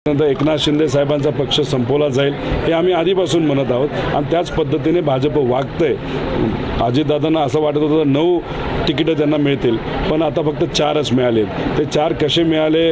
नंतर एकनाथ शिंदे साहेबांचा पक्ष संपवला जाईल हे आम्ही आधीपासून म्हणत आहोत आणि त्याच पद्धतीने भाजप वागतंय। अजितदादांना असं वाटत होतं 9 तिकीटं त्यांना मिळतील, पण आता फक्त 4च मिळाले। ते 4 कसे मिळाले,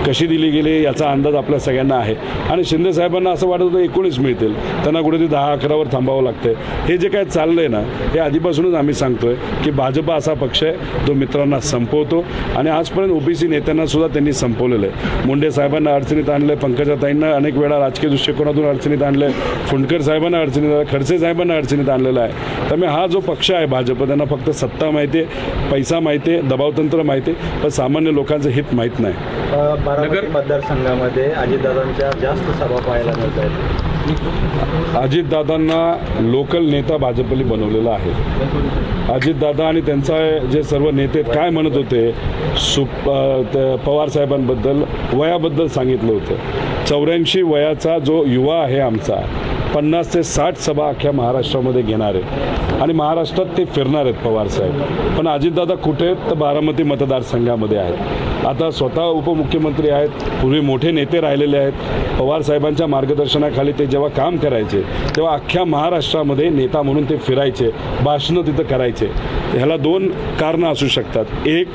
कशी दिली गेली याचा अंदाज आपल्या सगळ्यांना आहे। आणि शिंदे साहेबांना असं वाटत होतं 19 मिळतील, त्यांना कुठेतरी 10-11वर थांबावं लागतंय। हे जे काय चाललंय ना, हे आधीपासूनच आम्ही सांगतोय की भाजप असा पक्ष आहे जो मित्रांना संपवतो आणि आजपर्यंत ओबीसी नेत्यांना सुद्धा त्यांनी संपवलेलं आहे। मुंडे साहेबांना अडचणीत आणलं, पंकजाताईंना अनेक वेळा राजकीय दृष्टिकोनातून अडचणीत आणलं, फुंडकर साहेबांना अडचणीत आणलं, खडसे साहेबांना अडचणीत आणलेलं आहे। त्यामुळे हा जो पक्ष आहे भाजप, त्यांना फक्त सत्ता माहिती आहे, पैसा माहिती आहे, दबावतंत्र माहिती आहे, पण सामान्य लोकांचं हित माहीत नाही। बारामती मतदारसंघामध्ये अजितदादांच्या जास्त सभा पाहायला मिळत आहेत। अजितदादांना लोकल नेता भाजपने बनवलेला आहे। अजितदादा आणि त्यांचा जे सर्व नेते काय म्हणत होते, पवार साहेबांबद्दल वयाबद्दल सांगितलं होतं। 84 वयाचा जो युवा आहे आमचा, 50 ते 60 सभा अख्ख्या महाराष्ट्रामध्ये घेणार आहेत आणि महाराष्ट्रात ते फिरणार आहेत पवार साहेब। पण अजितदादा कुठे आहेत तर बारामती मतदारसंघामध्ये आहेत। आता स्वतः उपमुख्यमंत्री आहेत, पूर्वी मोठे नेते राहिलेले आहेत। पवार साहेबांच्या मार्गदर्शनाखाली ते जेव्हा काम करायचे तेव्हा अख्ख्या महाराष्ट्रामध्ये नेता म्हणून ते फिरायचे, भाषणं तिथं करायचे। ह्याला 2 कारणं असू शकतात। एक,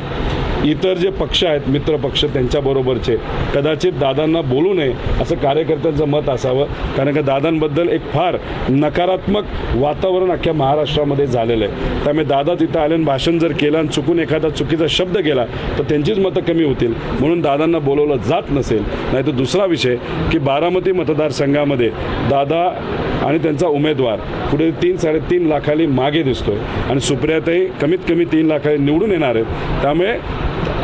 इतर जे पक्ष आहेत मित्र पक्ष त्यांच्याबरोबरचे कदाचित दादांना बोलू नये असं कार्यकर्त्यांचं मत असावं, कारण का दादांबद्दल एक फार नकारात्मक वातावरण अख्ख्या महाराष्ट्रामध्ये झालेलं आहे। त्यामुळे दादा तिथं आले आणि भाषण जर केलं आणि चुकून एखादा चुकीचा शब्द गेला तर त्यांचीच मतं कमी होतील, म्हणून दादांना बोलवलं जात नसेल। नाही तर दुसरा विषय की बारामती मतदारसंघामध्ये दादा आणि त्यांचा उमेदवार पुढे 3-3.5 लाखाली मागे दिसतोय आणि सुप्रियाताई कमीत कमी 3 लाखाली निवडून येणार आहेत। त्यामुळे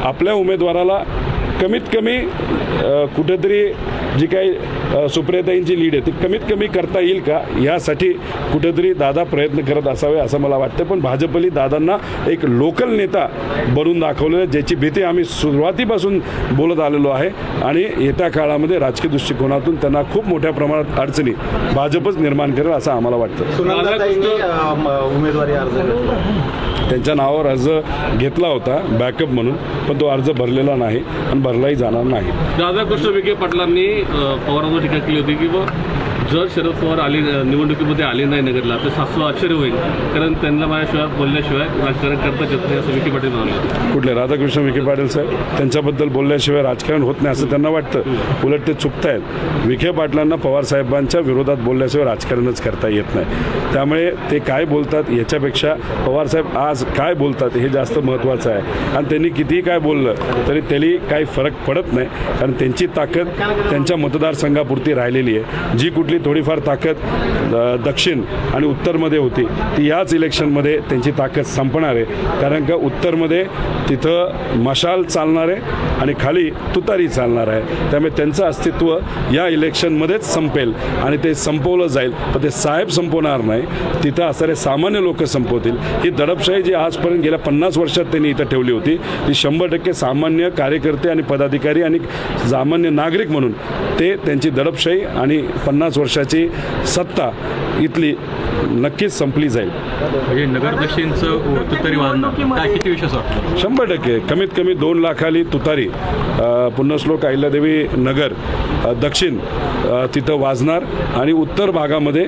आपल्या उमेदवाराला कमीत कमी कुठेतरी जी काही सुप्रियाताईंची लीड आहे ती कमीत कमी करता येईल का, यासाठी कुठेतरी दादा प्रयत्न करत असावे असं मला वाटतं। पण भाजपली दादांना एक लोकल नेता बनवून दाखवलेलं, ज्याची भीती आम्ही सुरुवातीपासून बोलत आलेलो आहे आणि येत्या काळामध्ये राजकीय दृष्टिकोनातून त्यांना खूप मोठ्या प्रमाणात अडचणी भाजपच निर्माण करेल असं आम्हाला वाटतं। उमेदवारी अर्ज त्यांच्या नावावर अर्ज घेतला होता बॅकअप म्हणून, पण तो अर्ज भरलेला नाही आणि भरलाही जाणार नाही। राधाकृष्ण विखे पाटलांनी पवारांवर टीका केली होती की जर शरद पवार निवडणुकीमध्ये आले नाही नगरला तर शाश्वत आश्चर्य होईल, कारण त्यांना माझ्याशिवाय बोलल्याशिवाय राजकारण करताच येत नाही असं विखे पाटील म्हणाले। कुठले राधाकृष्ण विखे पाटील साहेब? त्यांच्याबद्दल बोलल्याशिवाय राजकारण होत नाही असं त्यांना वाटतं, उलट ते चुकत आहेत। विखे पाटलांना पवार साहेबांच्या विरोधात बोलल्याशिवाय राजकारणच करता येत नाही। त्यामुळे ते काय बोलतात याच्यापेक्षा पवार साहेब आज काय बोलतात हे जास्त महत्त्वाचं आहे। आणि त्यांनी कितीही काय बोललं तरी त्यांनी काही फरक पडत नाही, कारण त्यांची ताकद त्यांच्या मतदारसंघापुरती राहिलेली आहे। जी कुठली थोडीफार ताकद दक्षिण आणि उत्तरमध्ये होती ती याच इलेक्शनमध्ये त्यांची ताकद संपणार आहे, कारण का उत्तरमध्ये तिथं मशाल चालणार आहे आणि खाली तुतारी चालणार आहे। त्यामुळे त्यांचं अस्तित्व या इलेक्शनमध्येच संपेल आणि ते संपवलं जाईल, पण ते साहेब संपवणार नाही, तिथं असणारे सामान्य लोक संपवतील। ही दडपशाही जी आजपर्यंत गेल्या 50 वर्षात त्यांनी इथं ठेवली होती ती 100% सामान्य कार्यकर्ते आणि पदाधिकारी आणि सामान्य नागरिक म्हणून ते त्यांची दडपशाही आणि 50 वर्षाची सत्ता इथली नक्कीच संपली जाईल। म्हणजे नगर दक्षिणचं तुतारी वाजणं काय किती विश्वास वाटतो? 100% कमीत कमी 2 लाखाली तुतारी पुण्यश्लोक अहिल्यादेवी नगर दक्षिण तिथं वाजणार आणि उत्तर भागामध्ये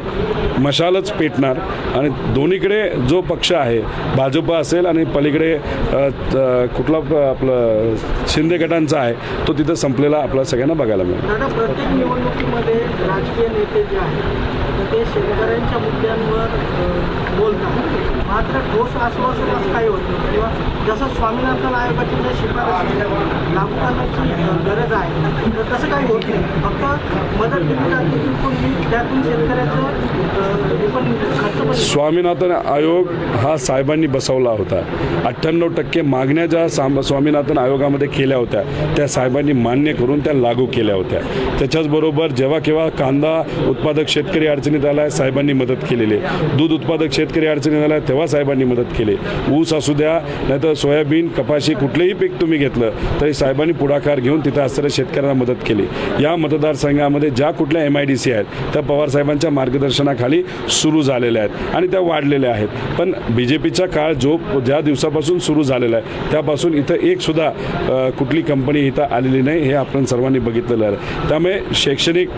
मशालच पेटणार आणि दोन्हीकडे जो पक्ष आहे भाजप असेल आणि पलीकडे कुठला आपलं शिंदे गटांचा आहे तो तिथं संपलेला आपल्याला सगळ्यांना बघायला मिळेल। प्रत्येक निवडणुकीमध्ये राजकीय नेते जे आहेत ते शेतकऱ्यांच्या मुद्द्यांवर बोलतात, मात्र ठोस आश्वासन काही होत नाही किंवा जसं स्वामीनाथन आयोगाची जे शिफारस लागू करण्याची गरज आहे तर तसं काही होत नाही। फक्त मदत दिली त्यातून शेतकऱ्याचं स्वामीनाथन आयोग हा साहेबांनी बसवला होता। 98% मागण्या ज्या स्वामीनाथन आयोगामध्ये केल्या होत्या त्या साहेबांनी मान्य करून त्या लागू केल्या होत्या। त्याच्याचबरोबर जेव्हा केव्हा कांदा उत्पादक शेतकरी अडचणीत आला आहे, साहेबांनी मदत केलेली आहे. दूध उत्पादक शेतकरी अडचणीत आला आहे, तेव्हा साहेबांनी मदत केली. ऊस असू द्या, नाहीतर सोयाबीन, कपाशी, कुठलंही पीक तुम्ही घेतलं तरी साहेबांनी पुढाकार घेऊन तिथं असणाऱ्या शेतकऱ्यांना मदत केली. या मतदारसंघामध्ये ज्या कुठल्या MIDC आहेत त्या पवारसाहेबांच्या मार्गदर्शनाखाली सुरू झालेल्या आहेत आणि त्या वाढलेल्या आहेत. पण BJPचा काळ ज्या दिवसापासून सुरू झालेला आहे त्यापासून इथं एक सुद्धा कुठली कंपनी इथं आलेली नाही, हे आपण सर्वांनी बघितलेलं आहे. त्यामुळे शैक्षणिक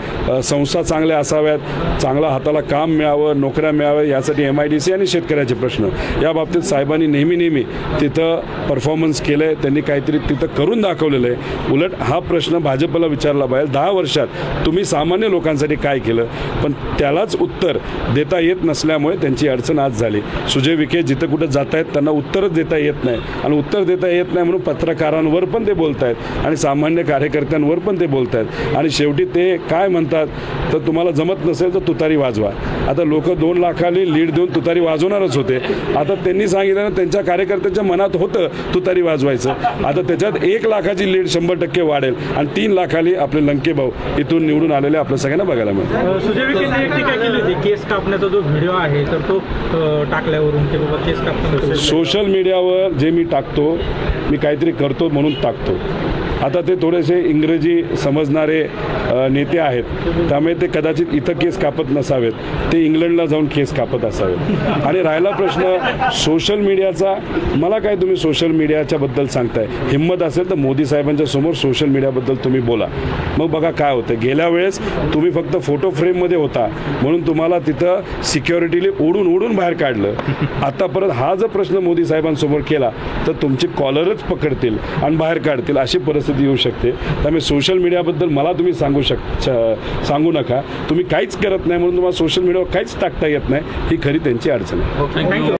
संस्था चांगल्या असाव्यात, चांगला हाताला काम मिळावं, नोकऱ्या मिळाव्या, यासाठी MIDC आणि शेतकऱ्याचे प्रश्न या बाबतीत साहेबांनी नेहमी तिथं परफॉर्मन्स केलं आहे. त्यांनी काहीतरी तिथं करून दाखवलेलं आहे. उलट हा प्रश्न भाजपला विचारला पाहिजे, 10 वर्षात तुम्ही सामान्य लोकांसाठी काय केलं, पण त्यालाच उत्तर देता येत नसल्यामुळे त्यांची अडचण आज झाली. सुजय विखे जिथं कुठं जात आहेत त्यांना उत्तरच देता येत नाही आणि उत्तर देता येत नाही म्हणून पत्रकारांवर पण ते बोलत आहेत आणि सामान्य कार्यकर्त्यांवर पण ते बोलत आहेत. आणि शेवटी ते काय म्हणतात, तर तुम्हाला जमत नसेल तर तुतारी वाजवा. आता लोक 2 लाखांनी लीड देऊन तुतारी वाजवणारच होते. आता त्यांनी सांगितलं त्यांच्या कार्यकर्त्यांच्या मनात होतं तुतारी वाजवायचं. आता त्याच्यात 1 लाखाची लीड 100% वाढेल आणि 3 लाखांनी आपले लंके भाऊ इथून निवडून आलेले आपल्या सगळ्यांना बघायला मिळतं. सुजय विखेंनी एक टीका केली होती, केस कापण्याचा जो व्हिडिओ आहे तर तो टाकल्यावरून की बाबा केस कापण्याचा सोशल मीडियावर जे मी टाकतो, मी काहीतरी करतो म्हणून टाकतो. आता ते थोडेसे इंग्रजी समजणारे नेते आहेत, त्यामुळे ते कदाचित इथं केस कापत नसावेत, ते इंग्लंडला जाऊन केस कापत असावेत. आणि राहिला प्रश्न सोशल मीडियाचा, मला काय तुम्ही सोशल मीडियाच्या बद्दल सांगताय, हिंमत असेल तर मोदी साहेबांच्या समोर सोशल मीडियाबद्दल तुम्ही बोला, मग बघा काय होतं. गेल्या वेळेस तुम्ही फक्त फोटो फ्रेममध्ये होता म्हणून तुम्हाला तिथं सिक्युरिटीने ओढून बाहेर काढलं. आता परत हा जर प्रश्न मोदी साहेबांसमोर केला तर तुमची कॉलरच पकडतील आणि बाहेर काढतील, अशी परिस्थिती येऊ शकते. त्यामुळे सोशल मीडियाबद्दल मला तुम्ही सांगू नका. तुम्ही काहीच करत नाही म्हणून तुम्हाला सोशल मीडियावर काहीच टाकता येत नाही, ही खरी त्यांची अडचण आहे. थँक्यू.